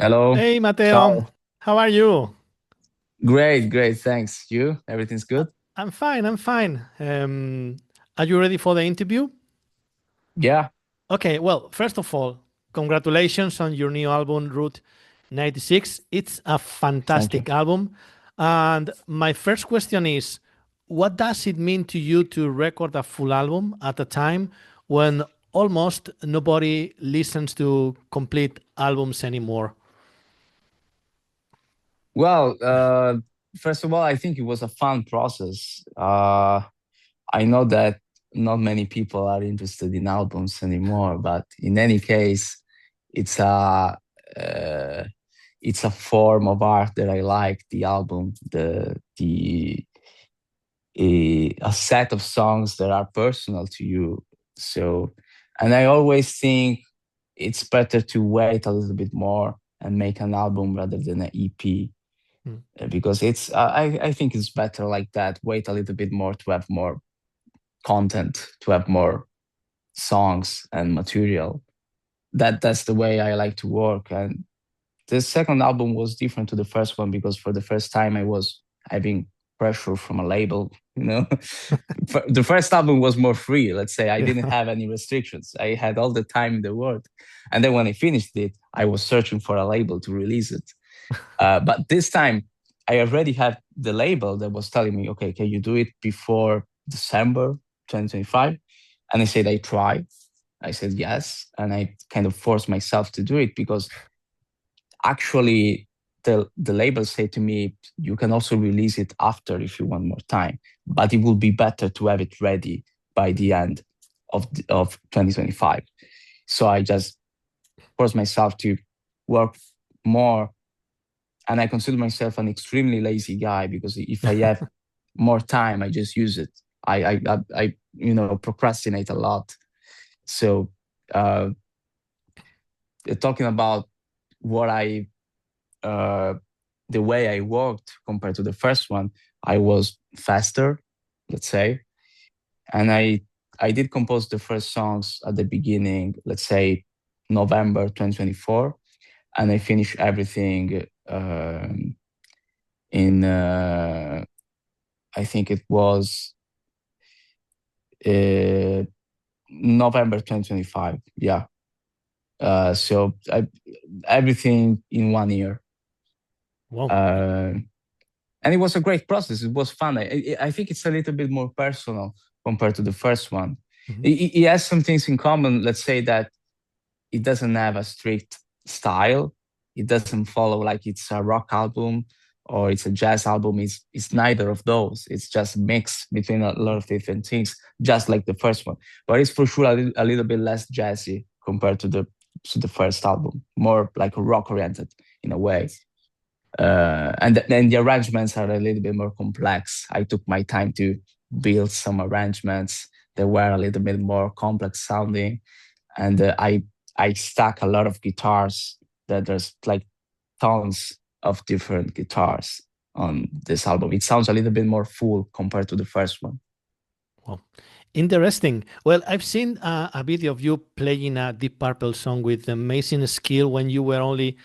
Hello. Hey, Matteo. Ciao. How are you? Great, great. Thanks. You? Everything's Uh, good? I'm fine. I'm fine. Are you ready for the interview? Yeah. Okay. Well, first of all, congratulations on your new album, Route 96. It's a Thank you. fantastic album. And my first question is, what does it mean to you to record a full album at a time when almost nobody listens to complete albums anymore? Well, first of all, I think it was a fun process. I know that not many people are interested in albums anymore, but in any case, it's a uh, it's a form of art that I like. The album, a set of songs that are personal to you. So, and I always think it's better to wait a little bit more and make an album rather than an EP, Hmm. because I think it's better like that. Wait a little bit more to have more content, to have more songs and material. That's the way I like to work. And the second album was different to the first one because for the first time I was having pressure from a label. The first album was more free. Let's say I didn't Yeah. have any restrictions. I had all the time in the world. And then when I finished it, I was searching for a label to release it. But this time, I already had the label that was telling me, okay, can you do it before December 2025? And I said, I try. I said yes. And I kind of forced myself to do it because actually the label said to me, you can also release it after if you want more time, but it will be better to have it ready by the end of 2025. So I just forced myself to work more, and I consider myself an extremely lazy guy because if I have more time, I just use it. I procrastinate a lot. So uh, talking about what I uh, the way I worked compared to the first one, I was faster, let's say, and I did compose the first songs at the beginning, let's say November 2024, and I finished everything in I think it was uh, November 2025. Yeah. Everything in 1 year. Wow. Uh, and it was a great process. It was fun. I think it's a little bit more personal compared to the first one. Mhm. It has some things in common. Let's say that it doesn't have a strict style. It doesn't follow like it's a rock album or it's a jazz album. It's neither of those. It's just a mix between a lot of different things, just like the first one. But it's for sure a little bit less jazzy compared to the first album, more like rock oriented in a way. And the arrangements are a little bit more complex. I took my time to build some arrangements that were a little bit more complex sounding, and I stack a lot of guitars. That there's like tons of different guitars on this album. It sounds a little bit more full compared to the first one. Wow. Interesting. Well, I've seen a video of you playing a Deep Purple song with amazing skill when you were only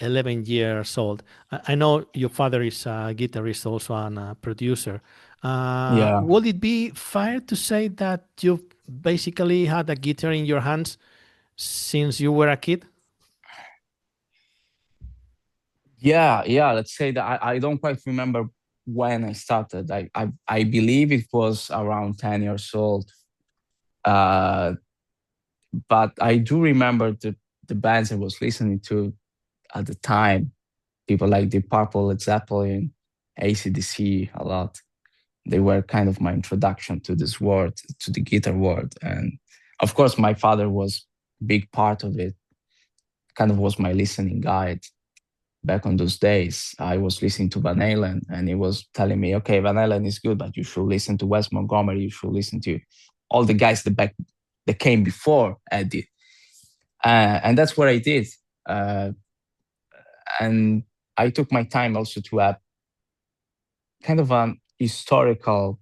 11 years old. I know your father is a guitarist also and a producer. Yeah. Would it be fair to say that you've basically had a guitar in your hands since you were a kid? Yeah. Let's say that I don't quite remember when I started. I believe it was around 10 years old. Uh, but I do remember the bands I was listening to at the time. People like Deep Purple, Led Zeppelin, AC/DC a lot. They were kind of my introduction to this world, to the guitar world. And of course, my father was a big part of it, kind of was my listening guide back on those days. I was listening to Van Halen and he was telling me, okay, Van Halen is good, but you should listen to Wes Montgomery. You should listen to all the guys that came before Eddie. And that's what I did. Uh, and I took my time also to have kind of an historical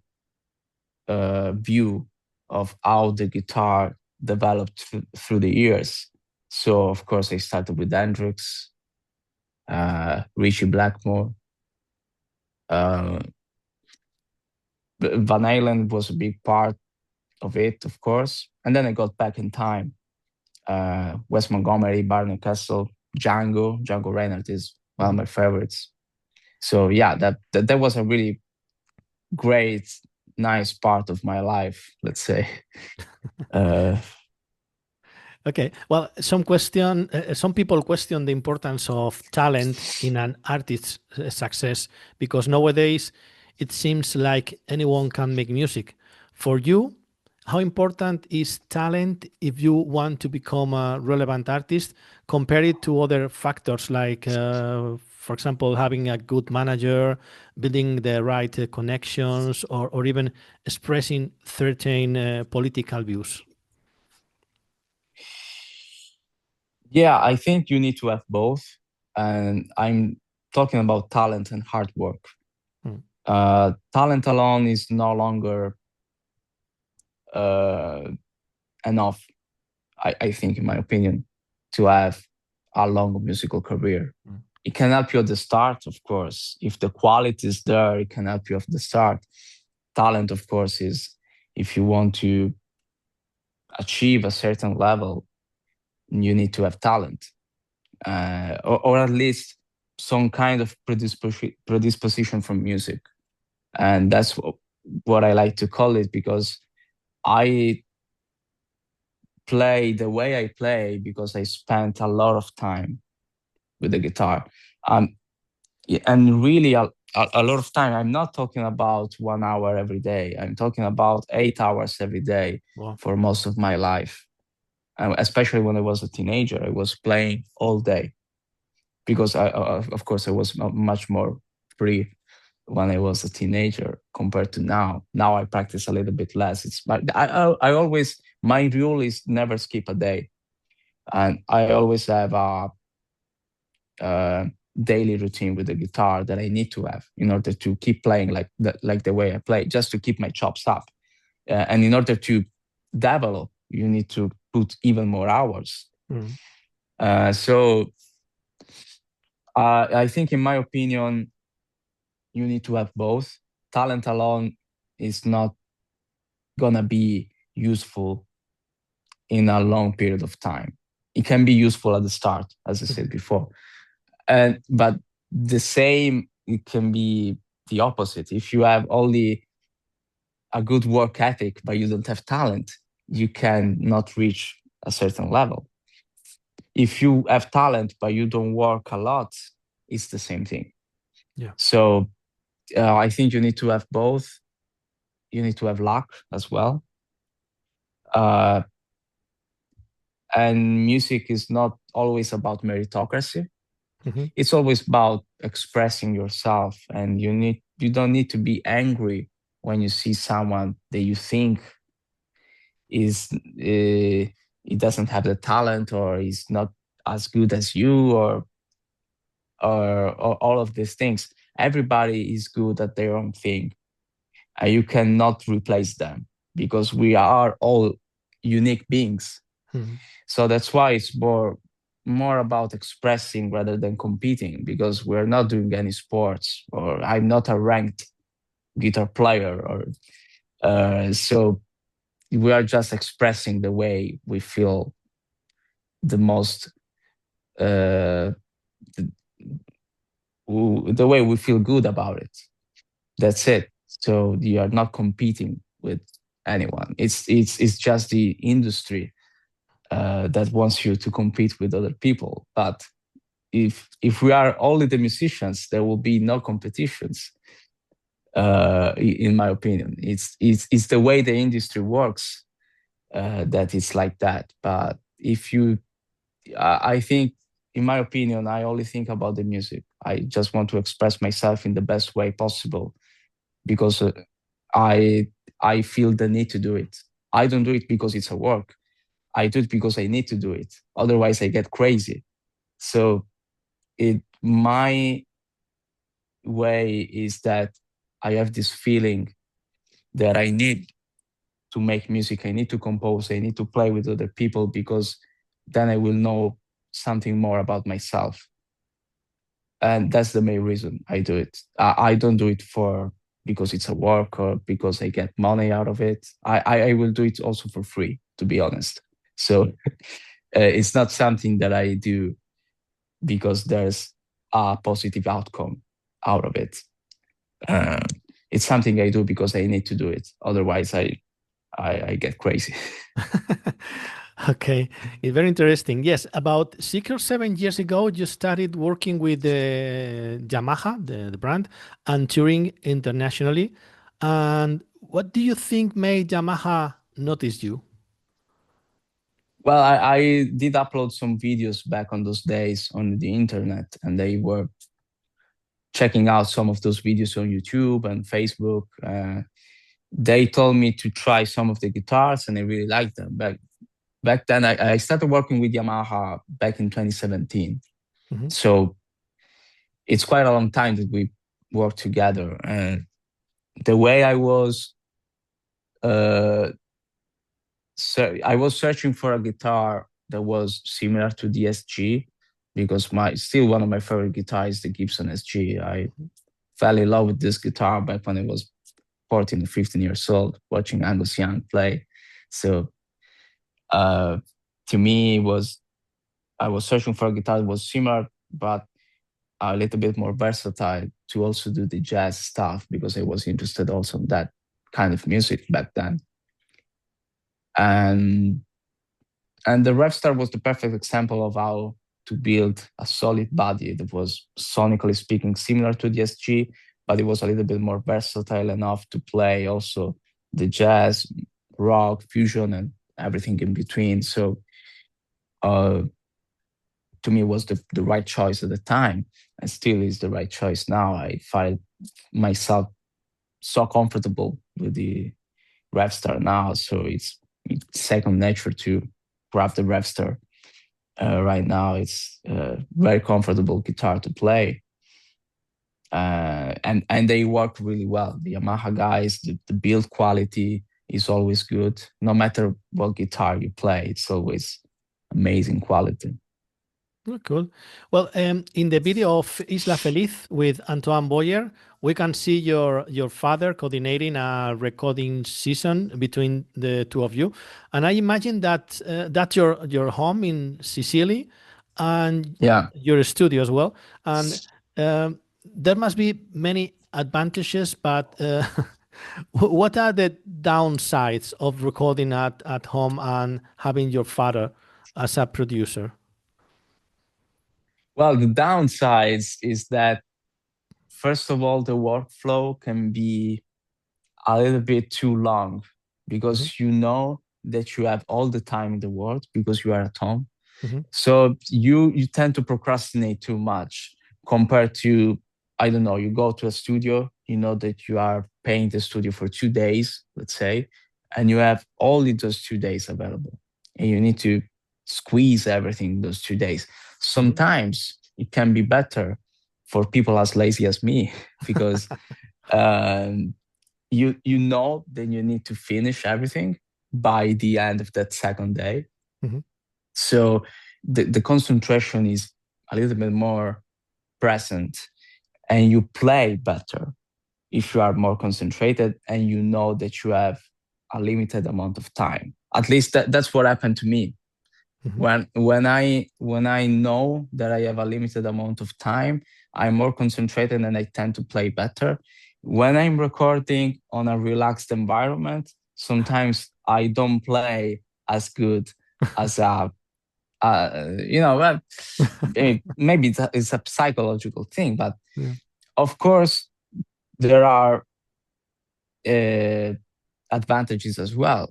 view of how the guitar developed through the years. So, of course, I started with Hendrix. Richie Blackmore. Uh, Van Halen was a big part of it, of course. And then I got back in time. Wes Montgomery, Barney Castle, Django Reinhardt is one of my favorites. So yeah, that was a really great, nice part of my life, let's say. Okay. Well, some people question the importance of talent in an artist's success because nowadays it seems like anyone can make music. For you, how important is talent if you want to become a relevant artist compared to other factors like, for example, having a good manager, building the right connections, or even expressing certain political views? Yeah, I think you need to have both. And I'm talking about talent and hard work. Hmm. Talent alone is no longer enough, I think, in my opinion, to have a long musical career. It can help you at the start, of course. If the quality is there, it can help you at the start. Talent, of course, is if you want to achieve a certain level, you need to have talent, or at least some kind of predisposition from music. And that's what I like to call it, because I play the way I play because I spent a lot of time with the guitar. And really a lot of time. I'm not talking about 1 hour every day. I'm talking about 8 hours every day. Wow. For most of my life. Especially when I was a teenager, I was playing all day because of course, I was much more free when I was a teenager compared to now. Now I practice a little bit less. But I always, my rule is never skip a day, and I always have a daily routine with the guitar that I need to have in order to keep playing like the way I play, just to keep my chops up. And in order to develop, you need to put even more hours. So I think, in my opinion, you need to have both. Talent alone is not gonna be useful in a long period of time. It can be useful at the start, as I said before, but the same, it can be the opposite. If you have only a good work ethic but you don't have talent, you can not reach a certain level. If you have talent but you don't work a lot, it's the same thing. Yeah. So I think you need to have both. You need to have luck as well. And music is not always about meritocracy. It's always about expressing yourself, and you don't need to be angry when you see someone that you think is he doesn't have the talent, or is not as good as you, or all of these things. Everybody is good at their own thing, and you cannot replace them, because we are all unique beings. So that's why it's more about expressing rather than competing, because we're not doing any sports, or I'm not a ranked guitar player, or so we are just expressing the way we feel the most, the way we feel good about it. That's it. So you are not competing with anyone. It's just the industry that wants you to compete with other people. But if we are only the musicians, there will be no competitions. In my opinion, it's the way the industry works, that it's like that. But if you, I think, in my opinion, I only think about the music. I just want to express myself in the best way possible, because I feel the need to do it. I don't do it because it's a work. I do it because I need to do it. Otherwise, I get crazy. So my way is that I have this feeling that I need to make music. I need to compose. I need to play with other people, because then I will know something more about myself. And that's the main reason I do it. I don't do it for because it's a work or because I get money out of it. I will do it also for free, to be honest. So it's not something that I do because there's a positive outcome out of it. Uh, it's something I do because I need to do it. Otherwise, I get crazy. Okay, it's very interesting. Yes, about 6 or 7 years ago, you started working with the Yamaha, the brand, and touring internationally. And what do you think made Yamaha notice you? Well, I did upload some videos back on those days on the internet, and they were checking out some of those videos on YouTube and Facebook. They told me to try some of the guitars, and I really liked them. Back then, I started working with Yamaha back in 2017. Mhm. So it's quite a long time that we worked together. And the way uh, I was searching for a guitar that was similar to the SG because my still one of my favorite guitars is the Gibson SG. I fell in love with this guitar back when I was 14 or 15 years old, watching Angus Young play. So uh, to me, I was searching for a guitar that was similar, but a little bit more versatile to also do the jazz stuff because I was interested also in that kind of music back then. And the Revstar was the perfect example of how to build a solid body that was sonically speaking similar to the SG, but it was a little bit more versatile enough to play also the jazz, rock, fusion, and everything in between. So uh, to me, it was the right choice at the time, and still is the right choice now. I find myself so comfortable with the Revstar now, so it's second nature to grab the Revstar. Right now, it's a very comfortable guitar to play, and they work really well. The Yamaha guys, the build quality is always good. No matter what guitar you play, it's always amazing quality. Oh, cool. Well, in the video of Isla Feliz with Antoine Boyer, we can see your father coordinating a recording session between the two of you, and I imagine that that's your home in Sicily, and Yeah. your studio as well. And there must be many advantages, but what are the downsides of recording at home and having your father as a producer? Well, the downsides is that first of all, the workflow can be a little bit too long Mhm, because you know that you have all the time in the world because you are at home. mhm, So you tend to procrastinate too much compared to, I don't know, you go to a studio, you know that you are paying the studio for 2 days, let's say, and you have only those 2 days available. And you need to squeeze everything in those 2 days. mhm. Sometimes it can be better for people as lazy as me because um, you know that you need to finish everything by the end of that second day. Mhm, So the concentration is a little bit more present and you play better if you are more concentrated and you know that you have a limited amount of time. At least that's what happened to me. mhm, When I know that I have a limited amount of time, I'm more concentrated and I tend to play better. When I'm recording on a relaxed environment, sometimes I don't play as good as well, maybe it's a psychological thing, but yeah, of course there are uh, advantages as well.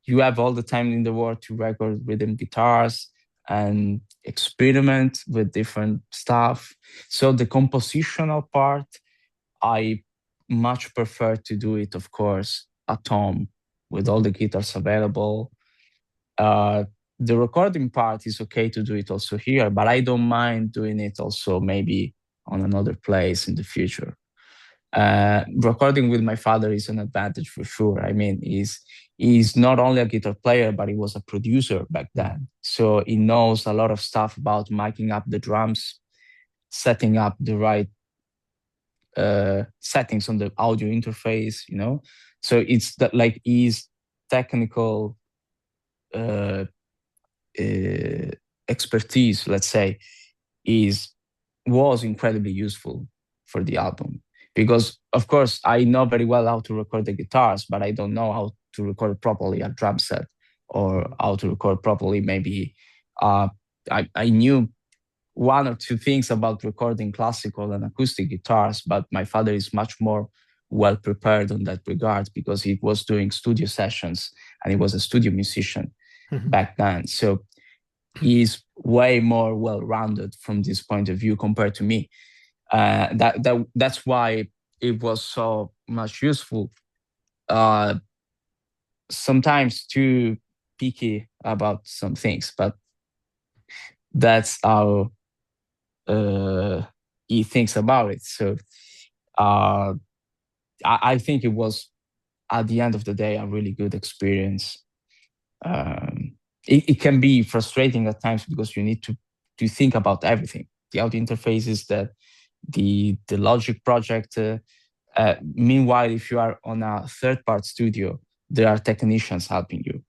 You have all the time in the world to record rhythm guitars and experiment with different stuff. So the compositional part, I much prefer to do it, of course, at home with all mhm, the guitars available. Uh, the recording part is okay to do it also here, but I don't mind doing it also maybe on another place in the future. Recording with my father is an advantage for sure. I mean, he's not only a guitar player, but he was a producer back mm, then. So he knows a lot of stuff about miking up the drums. setting up the right settings on the audio interface, so it's that like his technical uh, expertise, let's say, was incredibly useful for the album, because of course I know very well how to record the guitars, but I don't know how to record properly a drum set, or how to record properly maybe I knew one or two things about recording classical and acoustic guitars, but my father is much more well prepared on that regard, because he was doing studio sessions and he was a studio musician back then. So he's way more well-rounded from this point of view compared to me. That's why it was so much useful. Sometimes too picky about some things, but that's how he thinks about it. So I think it was, at the end of the day, a really good experience. It can be frustrating at times because you need to think about everything, the audio interfaces, the Logic project. Meanwhile, if you are on a third-part studio, there are technicians helping you.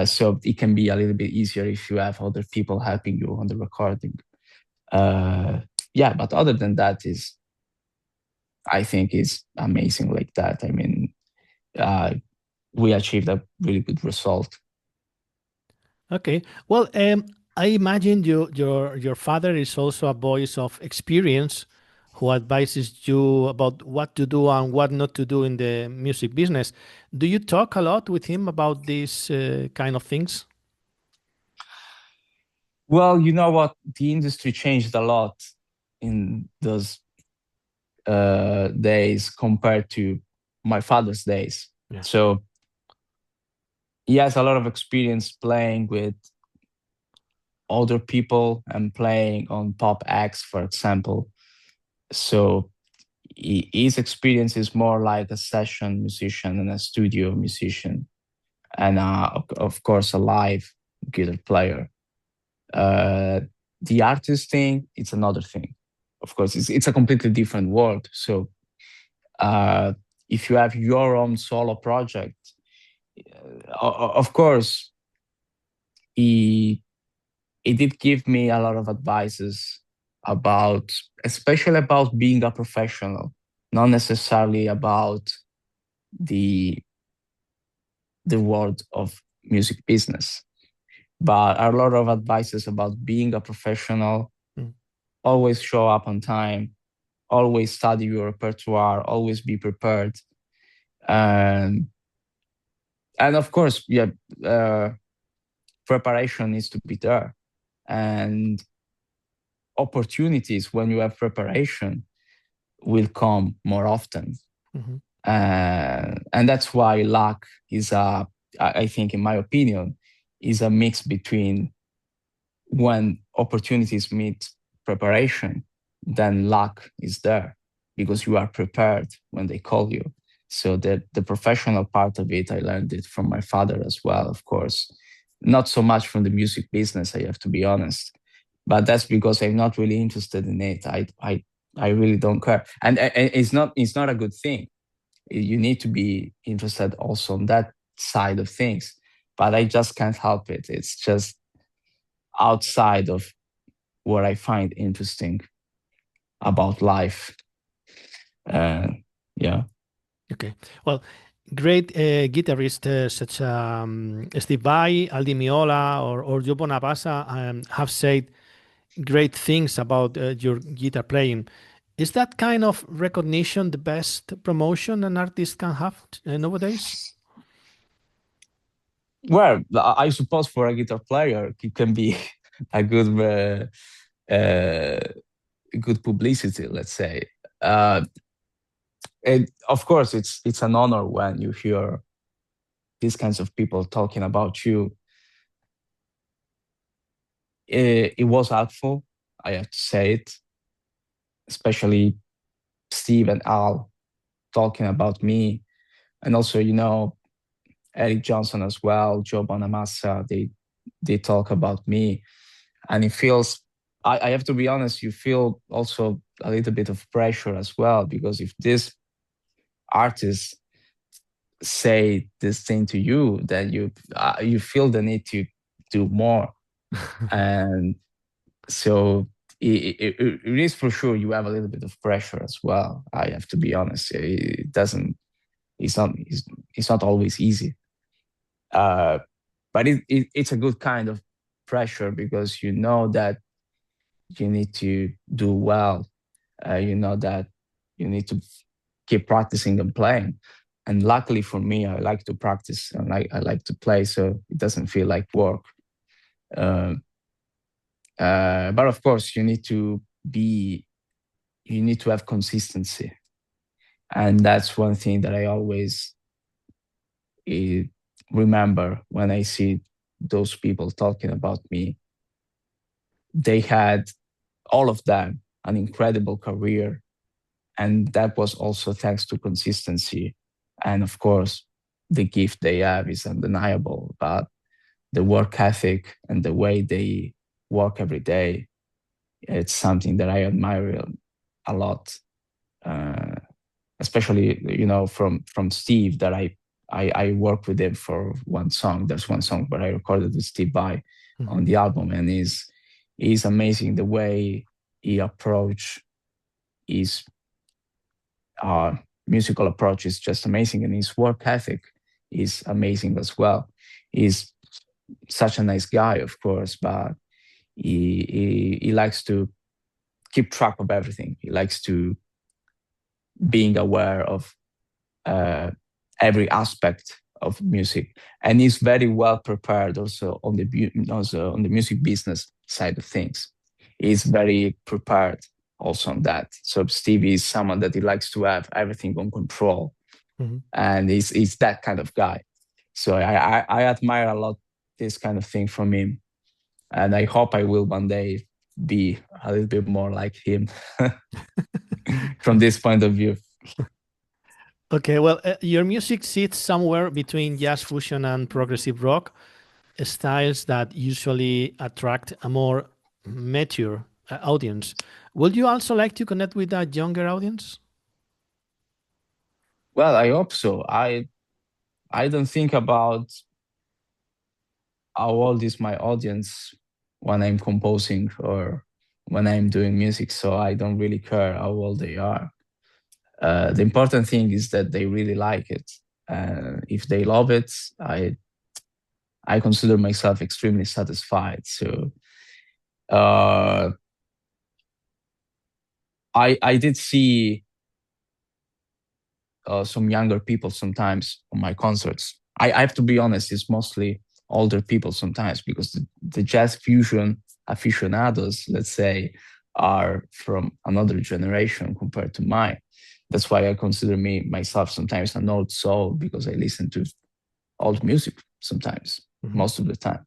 So it can be a little bit easier if you have other people helping you on the recording. But other than that, I think it's amazing like that. I mean, we achieved a really good result. Okay. Well, I imagine your father is also a voice of experience who advises you about what to do and what not to do in the music business. Do you talk a lot with him about these kind of things? Well, you know what? The industry changed a lot in those days compared to my father's days. Yeah. So he has a lot of experience playing with older people and playing on pop acts, for example. So his experience is more like a session musician and a studio musician, and of course a live guitar player. The artist thing, it's another thing. Of course, it's a completely different world. So if you have your own solo project, of course, he did give me a lot of advices about, especially about being a professional, not necessarily about the world of music business, but a lot of advices about being a professional. Always show up on time, always study your repertoire, always be prepared. And of course, preparation needs to be there. And opportunities, when you have preparation, will come more often. And that's why luck is I think, in my opinion, is a mix between when opportunities meet preparation, then luck is there because you are prepared when they call you. So the professional part of it, I learned it from my father as well, of course. Not so much from the music business, I have to be honest. But that's because I'm not really interested in it. I really don't care. And it's not a good thing. You need to be interested also on that side of things. But I just can't help it. It's just outside of what I find interesting about life. Yeah. Okay. Well, great guitarists such Steve Vai, Aldi Meola, or Joe Bonamassa have said great things about your guitar playing. Is that kind of recognition the best promotion an artist can have nowadays? Well, I suppose for a guitar player, it can be a good publicity, let's say. And of course, it's an honor when you hear these kinds of people talking about you. It was helpful, I have to say it, especially Steve and Al talking about me, and also Eric Johnson as well, Joe Bonamassa. They talk about me, and it feels I have to be honest, you feel also a little bit of pressure as well, because if this artist say this thing to you, then you feel the need to do more. And so it is for sure you have a little bit of pressure as well. I have to be honest. It doesn't. It's not always easy. Uh, but it's a good kind of pressure, because you know that you need to do well. You know that you need to keep practicing and playing. And luckily for me, I like to practice and I like to play, so it doesn't feel like work. Uh, but of course, you need to have consistency, and that's one thing that I always uh, remember when I see those people talking about me. They had, all of them, an incredible career, and that was also thanks to consistency. And of course, the gift they have is undeniable, but the work ethic and the way they work every day, it's something that I admire a lot. Uh, Especially, from Steve, that I work with him for one song. There's one song where I recorded with Steve Vai on the album, and he's amazing the way he approach his musical approach is just amazing, and his work ethic is amazing as well. He's such a nice guy, of course, but he likes to keep track of everything. He likes to being aware of every aspect of music, and he's very well prepared also on the music business side of things. He's very prepared also on that. So Stevie is someone that he likes to have everything on control, and he's that kind of guy. So I admire a lot this kind of thing from him, and I hope I will one day be a little bit more like him from this point of view. Okay, well, your music sits somewhere between jazz fusion and progressive rock, styles that usually attract a more mature audience. Would you also like to connect with a younger audience? Well, I hope so. I don't think about how old is my audience when I'm composing or when I'm doing music, so I don't really care how old they are. The important thing is that they really like it. If they love it, I consider myself extremely satisfied. So uh, I did see some younger people sometimes on my concerts. I have to be honest, it's mostly older people sometimes, because the jazz fusion aficionados, let's say, are from another generation compared to mine. That's why I consider myself sometimes an old soul, because I listen to old music sometimes, most of the time.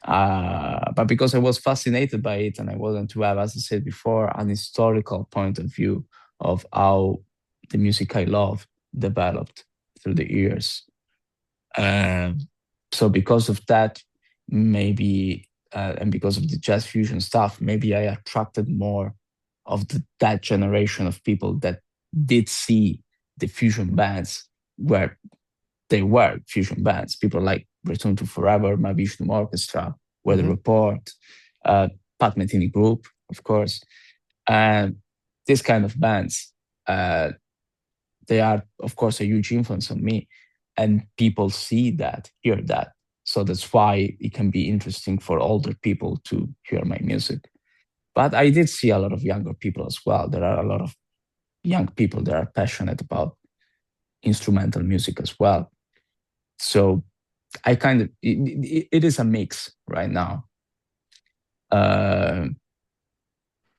But because I was fascinated by it, and I wanted to have, as I said before, an historical point of view of how the music I love developed through the years. So because of that, maybe, and because of the jazz fusion stuff, maybe I attracted more of that generation of people that did see the fusion bands where they were fusion bands. People like Return to Forever, My Vishnu Orchestra, Weather Report, Pat Metheny Group, of course. And these kind of bands, they are, of course, a huge influence on me. And people see that, hear that. So that's why it can be interesting for older people to hear my music. But I did see a lot of younger people as well. There are a lot of young people that are passionate about instrumental music as well. So I kind of, it is a mix right now.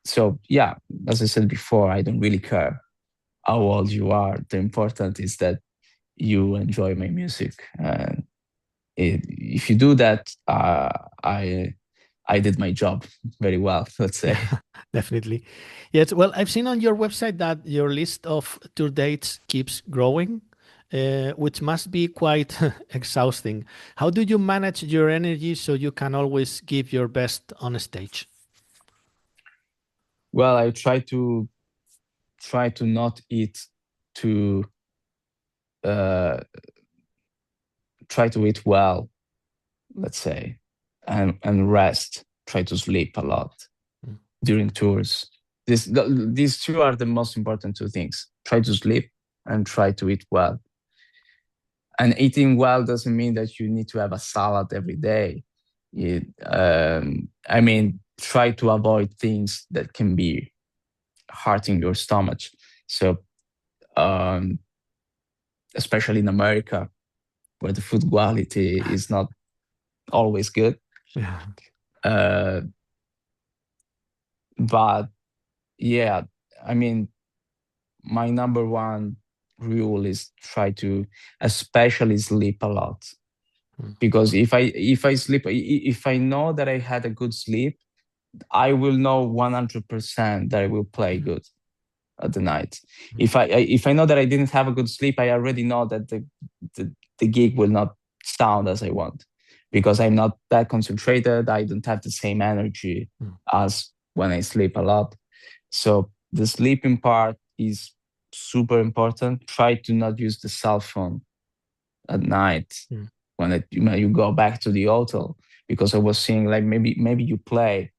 So yeah, as I said before, I don't really care how old you are. The important is that you enjoy my music. And if you do that, I did my job very well, let's say. Definitely. Yes. Well, I've seen on your website that your list of tour dates keeps growing, which must be quite exhausting. How do you manage your energy so you can always give your best on stage? Well, I try to not eat too uh try to eat well, let's say, and rest. Try to sleep a lot Mm. during tours. These two are the most important two things. Try to sleep and try to eat well. And eating well doesn't mean that you need to have a salad every day. I mean, try to avoid things that can be hurting your stomach. So, um, especially in America, where the food quality is not always good. Yeah. Uh, but yeah, I mean, my number one rule is try to especially sleep a lot. Mm. Because if I sleep, if I know that I had a good sleep, I will know 100% that I will play Mm. good at the night. Mm. If I know that I didn't have a good sleep, I already know that the gig will not sound as I want, because I'm not that concentrated. I don't have the same energy Mm. as when I sleep a lot. So the sleeping part is super important. Try to not use the cell phone at night Mm. when you go back to the hotel, because I was seeing like maybe you play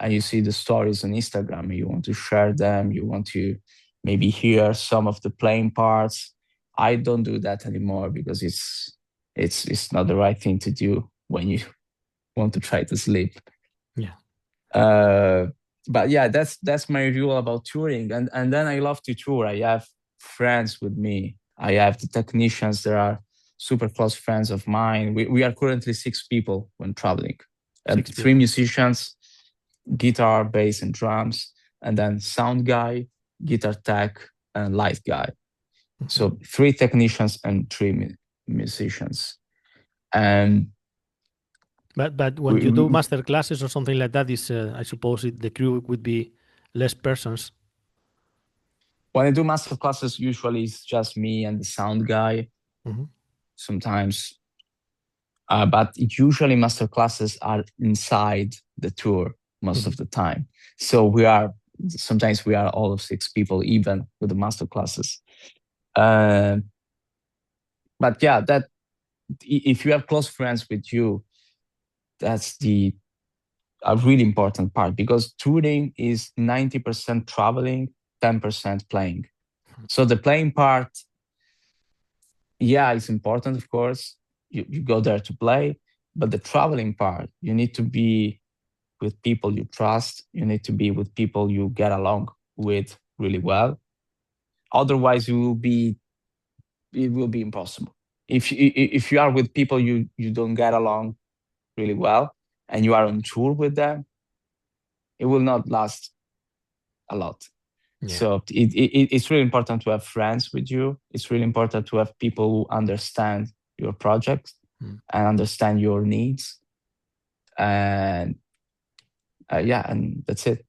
and you see the stories on Instagram and you want to share them, you want to maybe hear some of the playing parts. I don't do that anymore because it's not the right thing to do when you want to try to sleep. Yeah. Uh, but yeah, that's my rule about touring. And then I love to tour. I have friends with me. I have the technicians that are super close friends of mine. We are currently 6 people when traveling, and Six three people. musicians, guitar, bass, and drums, and then sound guy, guitar tech, and light guy. Mhm. So 3 technicians and 3 musicians. And But when we, you do we, master classes or something like that, is I suppose the crew would be less persons. when I do master classes, usually it's just me and the sound guy. Mhm. Sometimes, but usually master classes are inside the tour most Mhm. of the time. So sometimes we are all of 6 people, even with the master classes. Uh, but yeah, that if you have close friends with you, that's the a really important part, because touring is 90% traveling, 10% playing. So the playing part, yeah, it's important, of course. You go there to play, but the traveling part, you need to be with people you trust. You need to be with people you get along with really well. Otherwise, it will be impossible. If you are with people you don't get along really well, and you are on tour with them, it will not last a lot. Yeah. So it's really important to have friends with you. It's really important to have people who understand your project Mm. and understand your needs. And yeah, and that's it.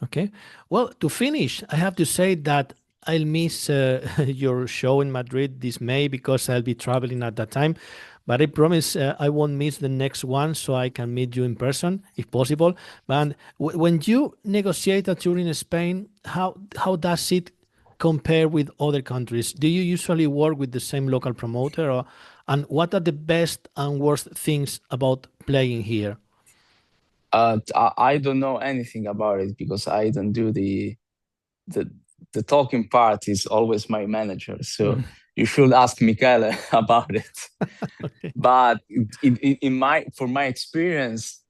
Okay. Well, to finish, I have to say that I'll miss your show in Madrid this May because I'll be traveling at that time. But I promise I won't miss the next one so I can meet you in person if possible. But when you negotiate a tour in Spain, how does it compare with other countries? Do you usually work with the same local promoter, and what are the best and worst things about playing here? I don't know anything about it because I don't do the the talking part. Is always my manager. So Mm. you should ask Michele about it. Okay. But in my for my experience,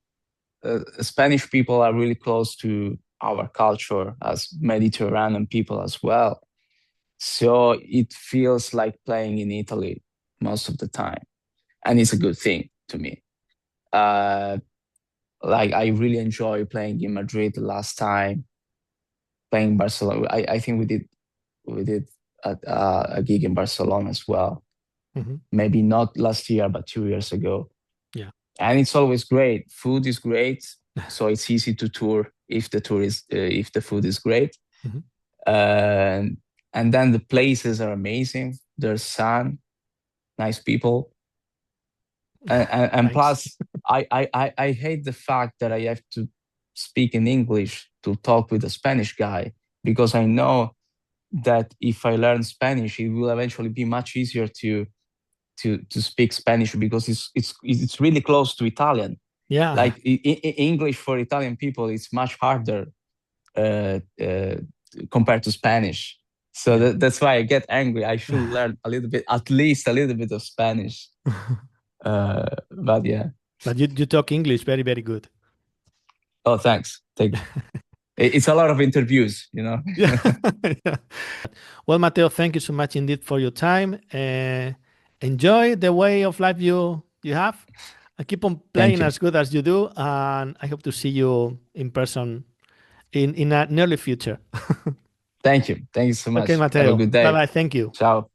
Spanish people are really close to our culture as Mediterranean people as well. So it feels like playing in Italy most of the time, and it's a good thing to me. Uh, like I really enjoy playing in Madrid the last time, playing Barcelona. I think we did a gig in Barcelona as well. Mhm. Maybe not last year, but 2 years ago. Yeah. And it's always great. Food is great, so it's easy to tour if the food is great. Mhm. And and then the places are amazing. There's sun, nice people, and Thanks. plus I hate the fact that I have to speak in English to talk with a Spanish guy, because I know that if I learn Spanish, it will eventually be much easier to speak Spanish, because it's really close to Italian. Yeah. Like English for Italian people, it's much harder compared to Spanish. So Yeah. that's why I get angry. I should learn a little bit, at least a little bit of Spanish. But yeah. But you talk English very, very good. Oh, thanks. Thank you. It's a lot of interviews, Yeah. Yeah. Well, Matteo, thank you so much indeed for your time. Enjoy the way of life you have. And keep on playing as good as you do. And I hope to see you in person in a nearly future. Thank you. Thank you so much. Okay, Have a Matteo. good day. Bye-bye. Thank you. Ciao.